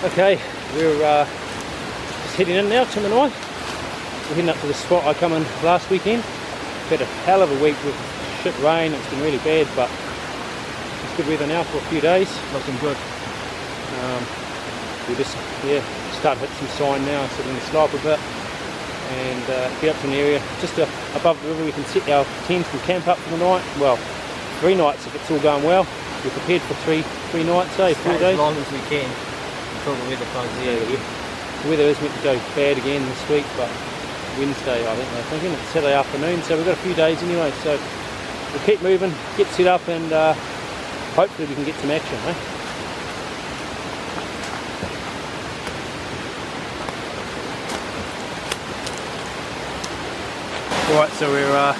Okay, we're just heading in now, Tim and I. We're heading up to the spot I come in last weekend. We've had a hell of a week with shit rain, it's been really bad, but it's good weather now for a few days, looking good. We'll just start to hit some sign now, sit in the slope a bit and get up to an area just above the river. We can set our tents and camp up for the night. Well, 3 nights if it's all going well. We're prepared for three nights, 4 days. As long as we can. Until the weather comes in. The weather is meant to go bad again this week, but Wednesday I think they're thinking. It's Saturday afternoon, so we've got a few days anyway, so we'll keep moving, get set up, and hopefully we can get some action, eh? Alright, so we're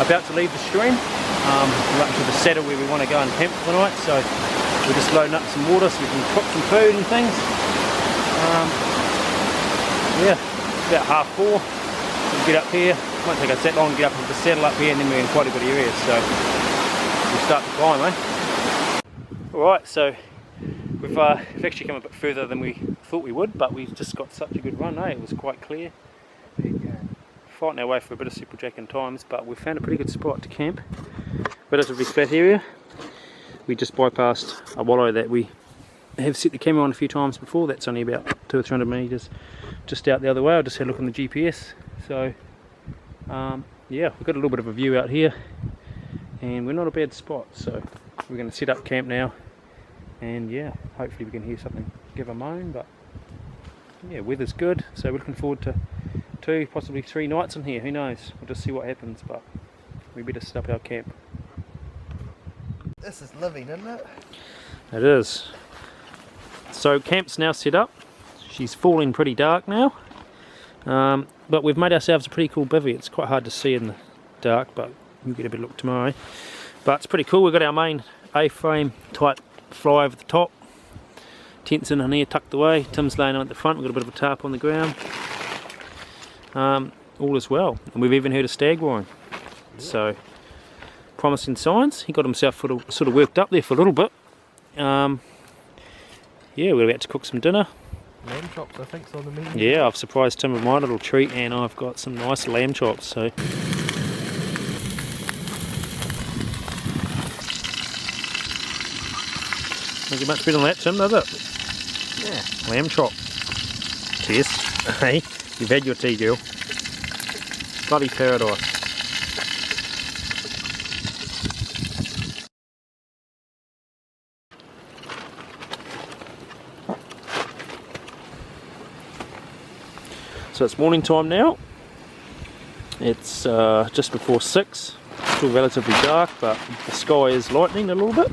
about to leave the stream. We're up to the saddle where we want to go and camp for the night, so we're just loading up some water so we can cook some food and things. Yeah, it's about 4:30. We'll get up here. Won't take us that long to get up into the saddle up here, and then we're in quite a good area, so we'll start the climb, eh? Alright, so we've actually come a bit further than we thought we would, but we've just got such a good run, eh? It was quite clear. Fighting our way for a bit of supplejack in times, but we found a pretty good spot to camp. Relatively flat area. We just bypassed a wallow that we have set the camera on a few times before. That's only about 200 or 300 metres just out the other way. I just had a look on the GPS. So yeah, we've got a little bit of a view out here and we're not a bad spot, so we're going to set up camp now, and yeah, hopefully we can hear something give a moan. But yeah, weather's good, so we're looking forward to 2, possibly 3 nights in here. Who knows, we'll just see what happens, but we better set up our camp. This is living, isn't it? It is. So camp's now set up. She's falling pretty dark now, but we've made ourselves a pretty cool bivvy. It's quite hard to see in the dark, but you'll get a bit of look tomorrow. But it's pretty cool. We've got our main A-frame type fly over the top, tents in here tucked away. Tim's laying on at the front. We've got a bit of a tarp on the ground. All is well, and we've even heard a stag roaring, so promising signs. He got himself sort of worked up there for a little bit. Yeah, we're about to cook some dinner. Lamb chops, I think, on the menu. Yeah, I've surprised Tim with my little treat, and I've got some nice lamb chops. So don't get much better than that, Tim, does it? Yeah. Lamb chop. Cheers. Hey, you've had your tea, girl. Bloody paradise. So it's morning time now. It's just before 6. Still relatively dark, but the sky is lightening a little bit.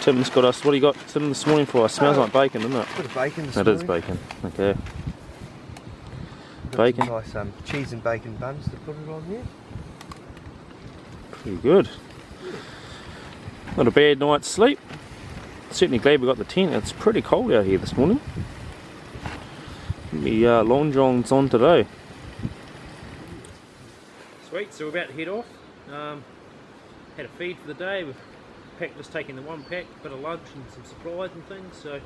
Tim's got us. What do you got, Tim, this morning for us? Smells like bacon, doesn't it? A bit of bacon this morning. It is morning. bacon. Okay. Bacon. Nice cheese and bacon buns to put it on here. Pretty good. Not a bad night's sleep. Certainly glad we got the tent. It's pretty cold out here this morning. The long johns on today. Sweet, so we're about to head off. Had a feed for the day. We've just taken the 1 pack, a bit of lunch and some supplies and things. So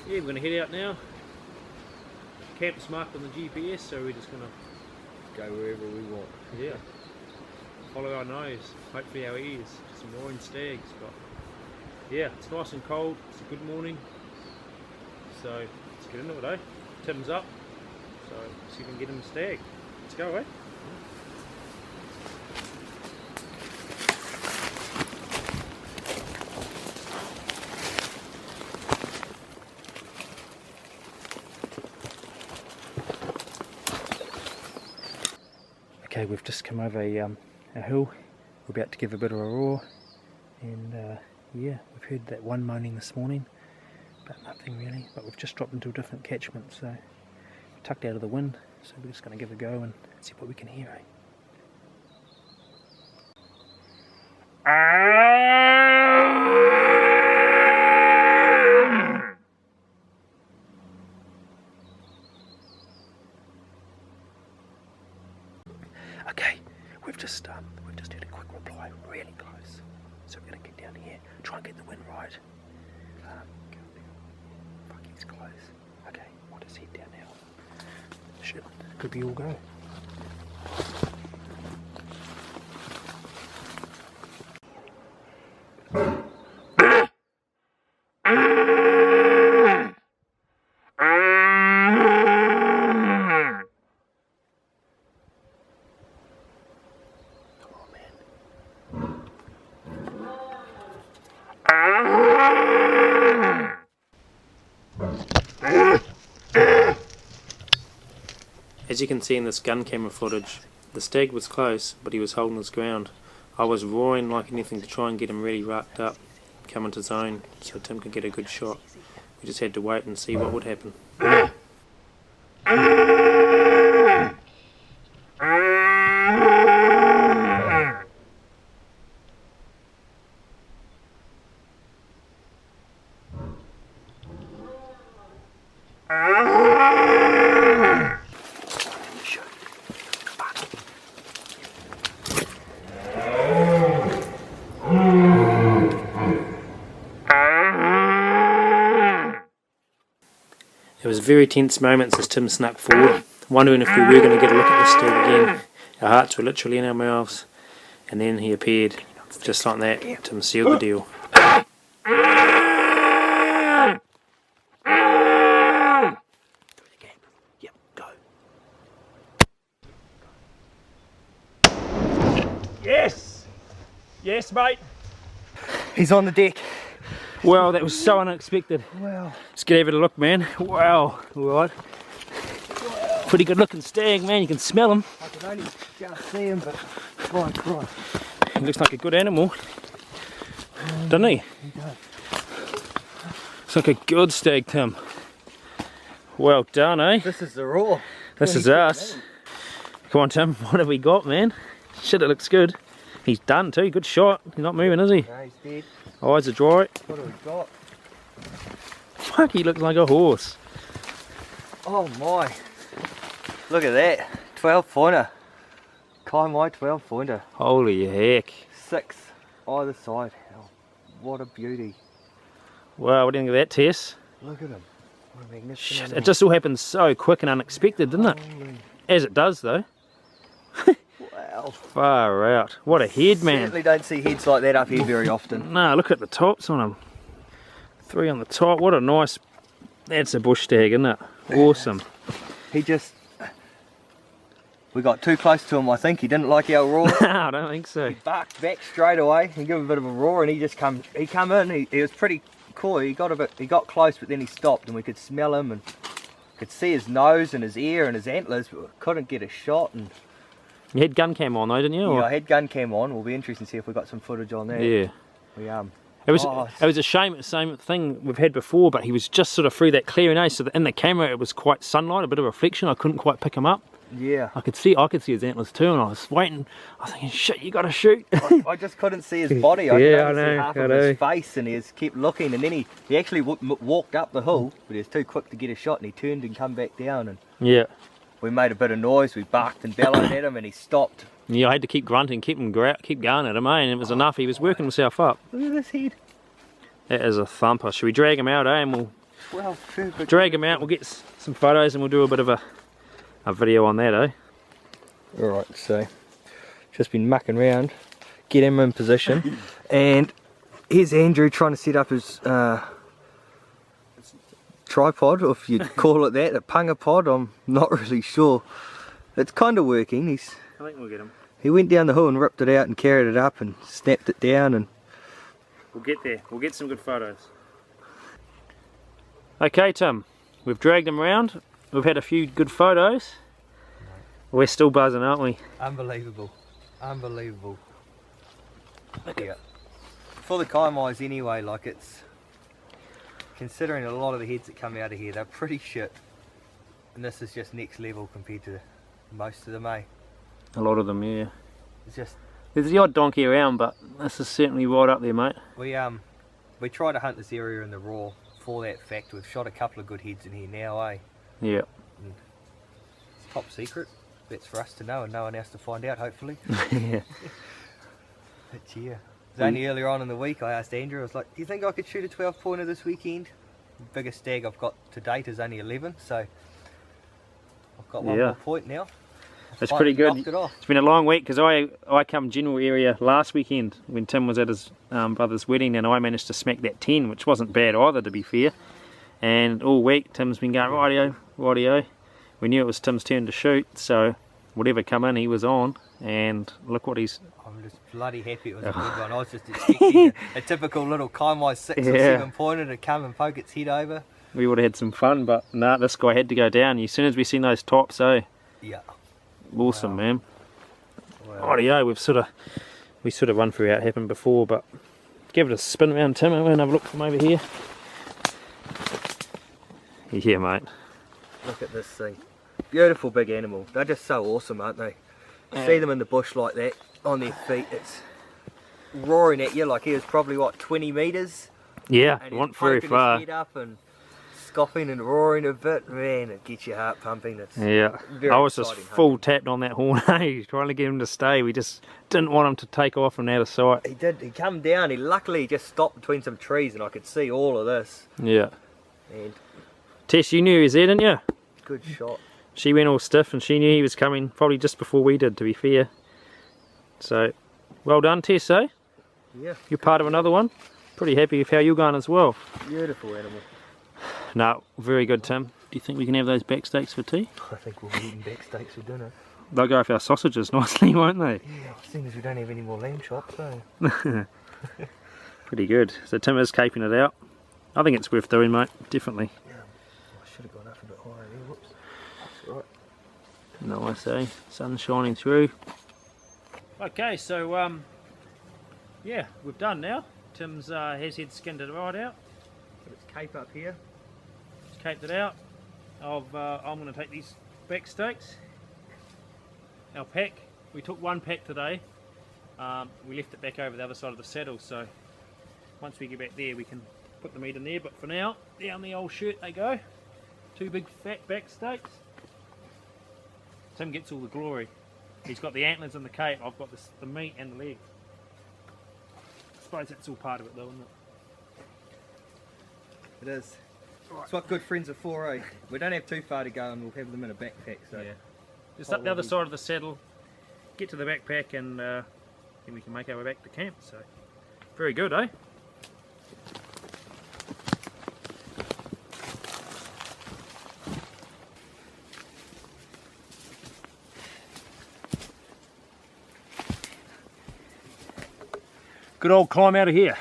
yeah, we're going to head out now. Camp's marked on the GPS, so we're just going to go wherever we want. Yeah, follow our nose, hopefully our ears, some roaring stags. But yeah, it's nice and cold. It's a good morning, so let's get into it, eh? Tim's up, so see if we can get him a stag. Let's go, eh? Okay, we've just come over a hill. We're about to give a bit of a roar, and yeah, we've heard that one moaning this morning, but nothing really. But we've just dropped into a different catchment, so tucked out of the wind. So we're just going to give it a go and see what we can hear. Eh? Okay, we've just heard a quick reply, really close. So we're going to get down here, try and get the wind right. close. Okay, we'll just head down now. Shit, could be all go. As you can see in this gun camera footage, the stag was close, but he was holding his ground. I was roaring like anything to try and get him really racked up, come into zone, so Tim could get a good shot. We just had to wait and see what would happen. There was very tense moments as Tim snuck forward, wondering if we were going to get a look at the stag again. Our hearts were literally in our mouths, and then he appeared, just like that. Tim sealed the deal. Yep, go. Yes! Yes, mate! He's on the deck. Wow, that was so unexpected. Wow. Let's get over a look, man. Wow. Alright. Pretty good looking stag, man. You can smell him. I can only just see him, but my Christ. He looks like a good animal. Doesn't he? He does. Looks like a good stag, Tim. Well done, eh? This is the raw. This is us. Come on, Tim. What have we got, man? Shit, it looks good. He's done too. Good shot. He's not moving, is he? No, he's dead. Eyes are dry. What have we got? Fuck, he looks like a horse. Oh my. Look at that. 12 pointer. Kaimai 12 pointer. Holy heck. 6 either side. Oh, what a beauty. Wow, what do you think of that, Tess? Look at him. What a magnificent Shit, animal. it just all happened so quick and unexpected, didn't it? Holy. As it does, though. Wow. Far out. What a head, man. Certainly don't see heads like that up here very often. Nah, look at the tops on them. 3 on the top. What a nice... That's a bush stag, isn't it? Awesome. He just... We got too close to him, I think. He didn't like our roar. No, I don't think so. He barked back straight away and gave him a bit of a roar, and he just come in. He was pretty coy. He got close, but then he stopped, and we could smell him and could see his nose and his ear and his antlers, but we couldn't get a shot. And You had gun cam on though, didn't you? yeah, Or? I had gun cam on. We'll be interested to see if we got some footage on that. Yeah. We It was a shame. It's the same thing we've had before, but he was just sort of through that clearing nose, so that in the camera it was quite sunlight, a bit of reflection. I couldn't quite pick him up. Yeah. I could see his antlers too, and I was waiting. I was thinking, shit, you got to shoot. I just couldn't see his body. I Yeah, could only I see know, half I of know. his face, and he just kept looking. And then he actually walked up the hill, but he was too quick to get a shot, and he turned and come back down. And Yeah. we made a bit of noise. We barked and bellowed at him, and he stopped. Yeah, I had to keep grunting, keep going at him, eh? And it was enough. He was working himself up. Look at this head. That is a thumper. Should we drag him out, eh? And we'll 12 perfect. drag him out. We'll get some photos, and we'll do a bit of a video on that, eh? Alright, so just been mucking around, get him in position, and here's Andrew trying to set up his tripod, or if you'd call it that, a punga pod. I'm not really sure. It's kind of working. I think we'll get him. He went down the hill and ripped it out and carried it up and snapped it down, and We'll get there. We'll get some good photos. Okay, Tim. We've dragged him around. We've had a few good photos. We're still buzzing, aren't we? unbelievable, unbelievable. Yeah. For the Kaimais anyway, like, it's, considering a lot of the heads that come out of here, they're pretty shit, and this is just next level compared to most of them, eh? A lot of them, yeah. It's just, There's the odd donkey around, but this is certainly right up there, mate. we try to hunt this area in the raw for that fact. We've shot a couple of good heads in here now, eh? Yeah. It's top secret. That's for us to know and no one else to find out, hopefully. Yeah. But yeah, it was only earlier on in the week I asked Andrew, I was like, do you think I could shoot a 12 pointer this weekend? biggest stag I've got to date is only 11, so I've got one Yeah. more point now. That's pretty good. Knocked it off. It's been a long week because I come general area last weekend when Tim was at his brother's wedding, and I managed to smack that 10, which wasn't bad either, to be fair. And all week Tim's been going rightio, rightio. We knew it was Tim's turn to shoot, so whatever come in he was on, and look what he's... I'm just bloody happy it was a good one. I was just expecting a typical little Kaimai 6 or 7 pointer to come and poke its head over. We would have had some fun, but nah, this guy had to go down. As soon as we seen those tops, yeah. Awesome, man. Rightio, we sort of run through how it happened before, but give it a spin around, Tim, and we'll have a look from over here. Yeah, mate. Look at this thing. Beautiful big animal. They're just so awesome, aren't they? See them in the bush like that, on their feet, it's roaring at you like he was probably, what, 20 metres? Yeah, and it wasn't very far. his head up and scoffing and roaring a bit. Man, it gets your heart pumping. It's I was just full tapped on that horn, trying to get him to stay. We just didn't want him to take off and out of sight. He did, he come down, he luckily just stopped between some trees and I could see all of this. Yeah. And Tess, you knew he was there, didn't you? good shot. She went all stiff and she knew he was coming probably just before we did, to be fair. So, well done, Tess, eh? Yeah. You're part of another one. Pretty happy with how you're going as well. Beautiful animal. No, very good, Tim. Do you think we can have those back steaks for tea? I think we'll be eating back steaks for dinner. They'll go with our sausages nicely, won't they? Yeah, seeing as we don't have any more lamb chops, so. Pretty good. So Tim is caping it out. I think it's worth doing, mate. Definitely. Yeah. I should have gone up a bit higher there. Whoops. That's right. No, I say. Sun's shining through. Okay, so yeah, we've done now. Tim's has head skinned it right out. Got its cape up here. Just caped it out. I'm going to take these back steaks. Our pack. We took one pack today. We left it back over the other side of the saddle, so once we get back there we can put the meat in there, but for now, down the old shirt they go. Two big fat back steaks. Tim gets all the glory. He's got the antlers and the cape, I've got the meat and the leg. I suppose that's all part of it though, isn't it? It is. It's what good friends are for, eh? We don't have too far to go and we'll have them in a backpack, so. Yeah. Just up the other side of the saddle, get to the backpack, and then we can make our way back to camp. So, very good, eh? Good old climb out of here.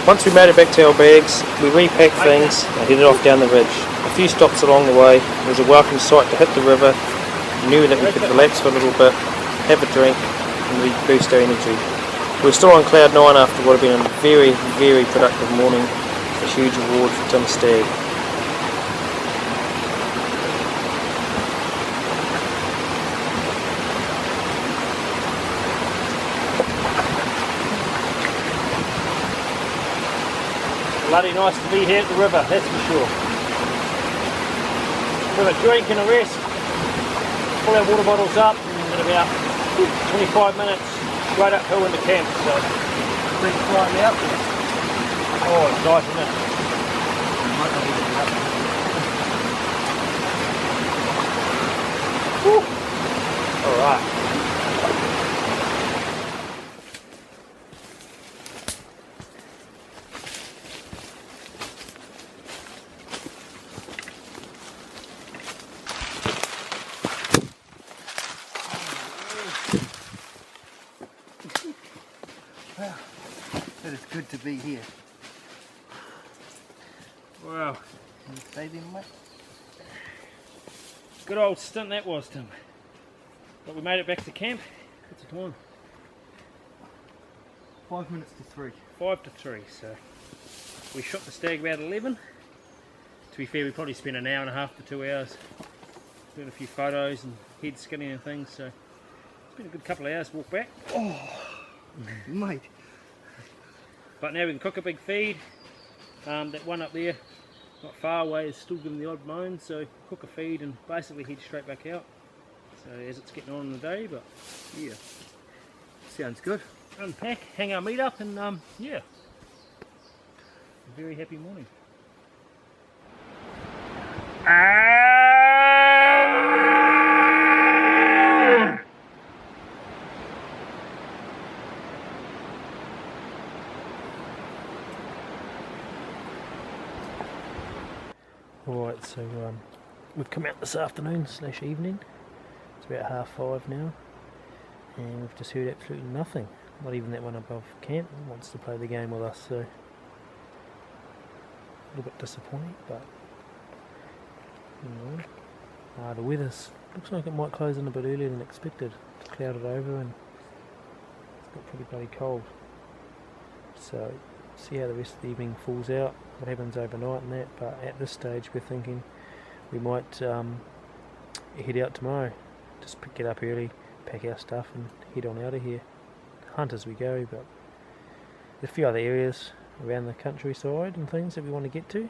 Once we made it back to our bags, we repacked things and headed off down the ridge. A few stops along the way. It was a welcome sight to hit the river. We knew that we could relax for a little bit, have a drink, and reboost our energy. We were still on cloud 9 after what had been a very, very productive morning. A huge reward for Tim Stagg. Bloody nice to be here at the river, that's for sure. With a drink and a rest, pull our water bottles up, and in about 25 minutes, right uphill into camp. So, Pretty flying out. oh, it's nice, isn't it? All right. Wow, it is good to be here. Wow. Can you stay there, mate? Good old stint that was, Tim. But we made it back to camp. What's the time? 5 minutes to 3. 5 to 3, so we shot the stag about 11. To be fair, we probably spent an hour and a half to 2 hours doing a few photos and head skinning and things, so it's been a good couple of hours walk back. Oh, mate. But now we can cook a big feed. That one up there, not far away, is still giving the odd moan, so cook a feed and basically head straight back out. So as it's getting on in the day, but yeah. Sounds good. Unpack, hang our meat up, and yeah. A very happy morning. Alright, so we've come out this afternoon / evening. It's about 5:30 now, and we've just heard absolutely nothing. Not even that one above camp wants to play the game with us, so a little bit disappointing, but you know, the weather's looks like it might close in a bit earlier than expected. It's clouded over and it's got pretty bloody cold. So see how the rest of the evening falls out, what happens overnight and that, but at this stage we're thinking we might head out tomorrow. Just get up early, pack our stuff and head on out of here. Hunt as we go, but there's a few other areas around the countryside and things that we want to get to.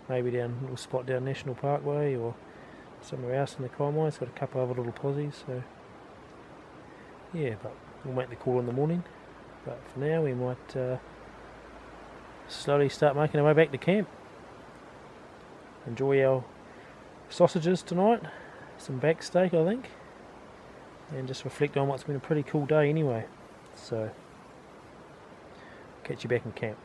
Maybe down a little spot down National Parkway or somewhere else in the Kaimai. It's got a couple of other little posies, so yeah, but we'll make the call in the morning. But for now we might slowly start making our way back to camp. Enjoy our sausages tonight, some back steak I think, and just reflect on what's been a pretty cool day anyway. So catch you back in camp.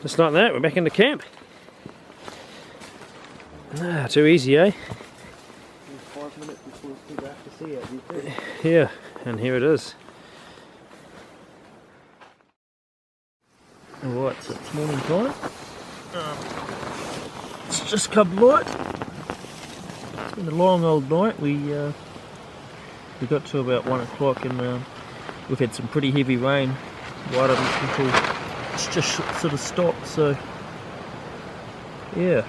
Just like that, we're back in the camp. Too easy, eh? 5 minutes before we back to see it. Yeah, and here it is. Alright, so it's morning time. It's just come light. It's been a long old night. We got to about 1 o'clock and we've had some pretty heavy rain right up until it's just sort of stopped, so yeah.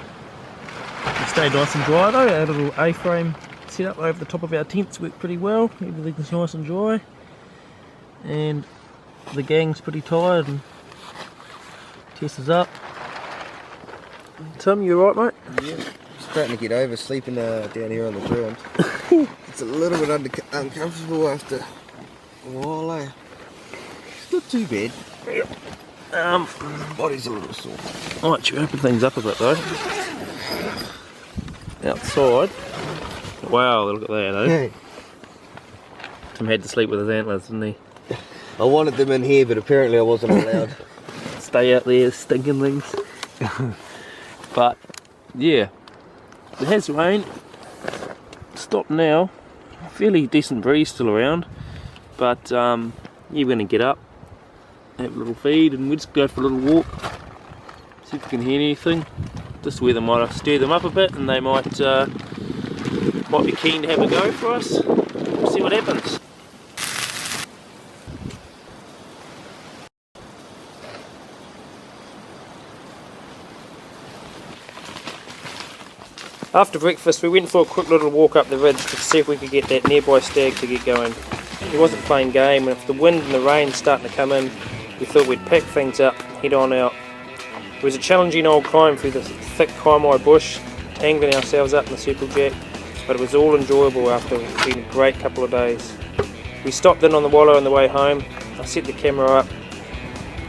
It stayed nice and dry though. Our little A-frame set up over the top of our tents worked pretty well. Everything's nice and dry, and the gang's pretty tired and Tess is up. Tim, you alright mate? Yeah, starting to get over sleeping down here on the ground. It's a little bit uncomfortable after a while, eh? It's not too bad. Yep. Body's a little sore. I'll let you open things up a bit though. Outside. Wow, look at that, eh? Hey. Tim had to sleep with his antlers, didn't he? I wanted them in here, but apparently I wasn't allowed. Stay out there, stinking things. But, yeah. It has rained. Stopped now. Fairly decent breeze still around. But, yeah, we're going to get up, have a little feed, and we'll just go for a little walk. See if we can hear anything. This weather might stir them up a bit, and they might be keen to have a go for us. We'll see what happens. After breakfast we went for a quick little walk up the ridge to see if we could get that nearby stag to get going. He wasn't playing game, and if the wind and the rain starting to come in, we thought we'd pack things up, head on out. It was a challenging old climb through the thick Kaimai bush, angling ourselves up in the circle jack, but it was all enjoyable after it's been a great couple of days. We stopped in on the wallow on the way home. I set the camera up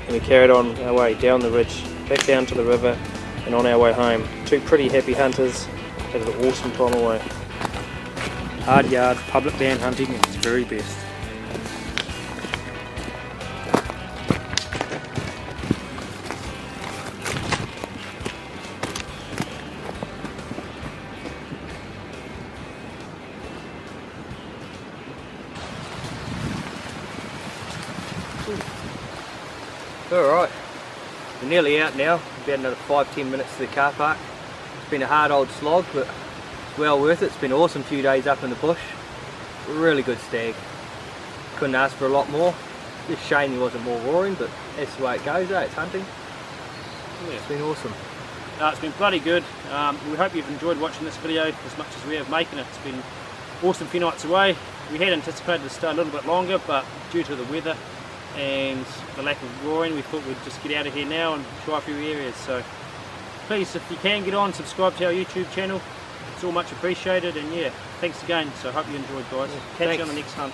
and we carried on our way down the ridge, back down to the river and on our way home. Two pretty happy hunters had an awesome time away. Hard yard, public land hunting at its very best. Alright, we're nearly out now, about another 5-10 minutes to the car park. It's been a hard old slog, but it's well worth it. It's been an awesome few days up in the bush. Really good stag. Couldn't ask for a lot more. It's a shame he wasn't more roaring, but that's the way it goes, eh? It's hunting. Yeah. It's been awesome. It's been bloody good. We hope you've enjoyed watching this video as much as we have making it. It's been awesome few nights away. We had anticipated to stay a little bit longer, but due to the weather and the lack of roaring, we thought we'd just get out of here now and try a few areas. So please, if you can, get on, subscribe to our YouTube channel. It's all much appreciated, and yeah, thanks again. So I hope you enjoyed, guys. Catch you on the next hunt.